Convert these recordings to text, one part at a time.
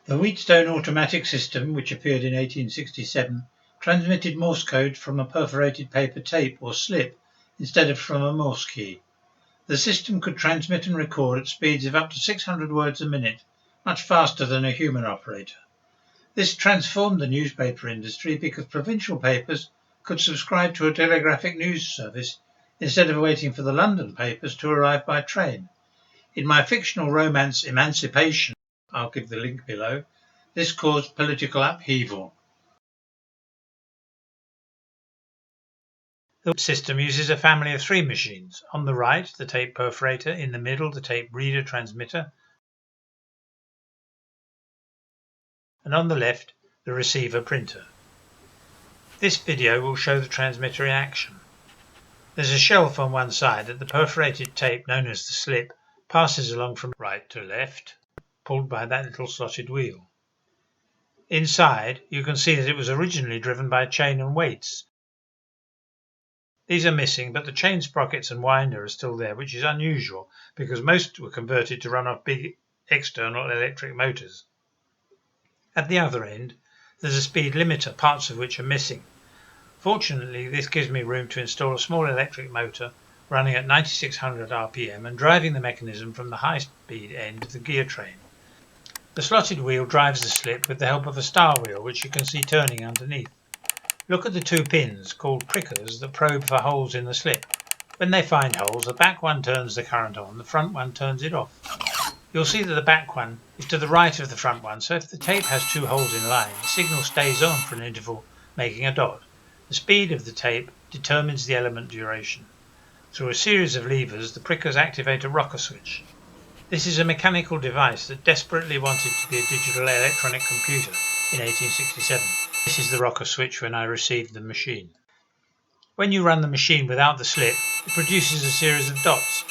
The Wheatstone automatic system, which appeared in 1867, transmitted Morse code from a perforated paper tape or slip instead of from a Morse key. The system could transmit and record at speeds of up to 600 words a minute, much faster than a human operator. This transformed the newspaper industry because provincial papers could subscribe to a telegraphic news service instead of waiting for the London papers to arrive by train. In my fictional romance Emancipation, I'll give the link below, this caused political upheaval. The system uses a family of 3 machines. On the right, the tape perforator, in the middle, the tape reader transmitter, and on the left, the receiver printer. This video will show the transmitter in action. There's a shelf on one side that the perforated tape, known as the slip, passes along from right to left, pulled by that little slotted wheel. Inside, you can see that it was originally driven by chain and weights. These are missing, but the chain sprockets and winder are still there, which is unusual because most were converted to run off big external electric motors. At the other end, there's a speed limiter, parts of which are missing. Fortunately, this gives me room to install a small electric motor running at 9600 RPM and driving the mechanism from the high-speed end of the gear train. The slotted wheel drives the slip with the help of a star wheel, which you can see turning underneath. Look at the 2 pins, called prickers, that probe for holes in the slip. When they find holes, the back one turns the current on, the front one turns it off. You'll see that the back one is to the right of the front one, so if the tape has 2 holes in line, the signal stays on for an interval, making a dot. The speed of the tape determines the element duration. Through a series of levers, the prickers activate a rocker switch. This is a mechanical device that desperately wanted to be a digital electronic computer in 1867. This is the rocker switch when I received the machine. When you run the machine without the slip, it produces a series of dots.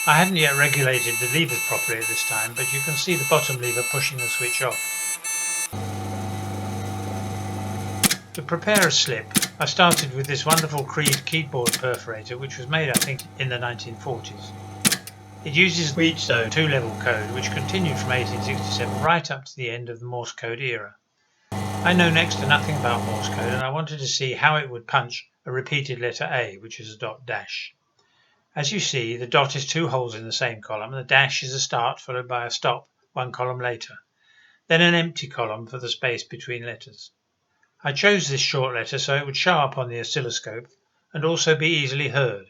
I hadn't yet regulated the levers properly at this time, but you can see the bottom lever pushing the switch off. To prepare a slip, I started with this wonderful Creed keyboard perforator, which was made, I think, in the 1940s. It uses Wheatstone 2-level code, which continued from 1867 right up to the end of the Morse code era. I know next to nothing about Morse code, and I wanted to see how it would punch a repeated letter A, which is a dot dash. As you see, the dot is 2 holes in the same column, and the dash is a start followed by a stop 1 column later, then an empty column for the space between letters. I chose this short letter so it would show up on the oscilloscope and also be easily heard.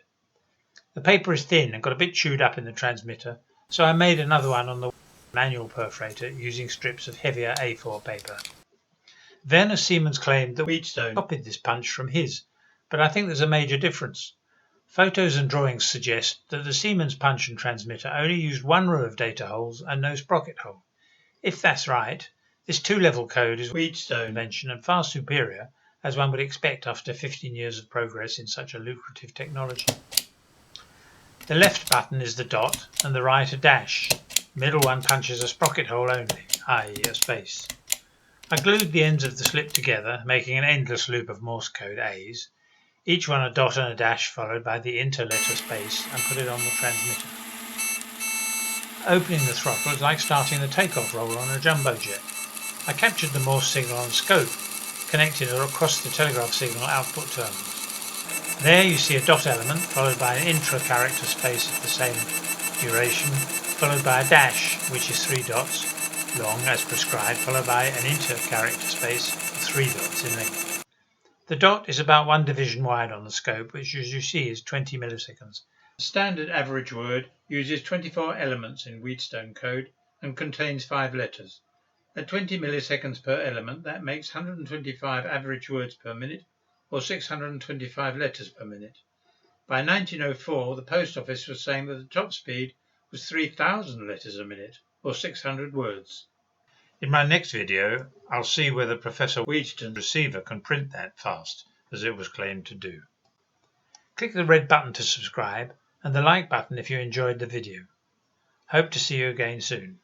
The paper is thin and got a bit chewed up in the transmitter, so I made another one on the manual perforator using strips of heavier A4 paper. Werner Siemens claimed that Wheatstone copied this punch from his, but I think there's a major difference. Photos and drawings suggest that the Siemens punch and transmitter only used 1 row of data holes and no sprocket hole. If that's right, this 2-level code is Wheatstone invention and far superior, as one would expect after 15 years of progress in such a lucrative technology. The left button is the dot and the right a dash. The middle one punches a sprocket hole only, i.e. a space. I glued the ends of the slip together, making an endless loop of Morse code A's, each one a dot and a dash followed by the inter-letter space, and put it on the transmitter. Opening the throttle is like starting the takeoff roll on a jumbo jet. I captured the Morse signal on scope, connected across the telegraph signal output terminals. There you see a dot element followed by an intra-character space of the same duration, followed by a dash, which is 3 dots long as prescribed, followed by an inter-character space of 3 dots in length. The dot is about 1 division wide on the scope, which as you see is 20 milliseconds. The standard average word uses 24 elements in Wheatstone code and contains 5 letters. At 20 milliseconds per element, that makes 125 average words per minute, or 625 letters per minute. By 1904, the post office was saying that the top speed was 3,000 letters a minute, or 600 words. In my next video, I'll see whether Professor Wheatstone's receiver can print that fast, as it was claimed to do. Click the red button to subscribe, and the like button if you enjoyed the video. Hope to see you again soon.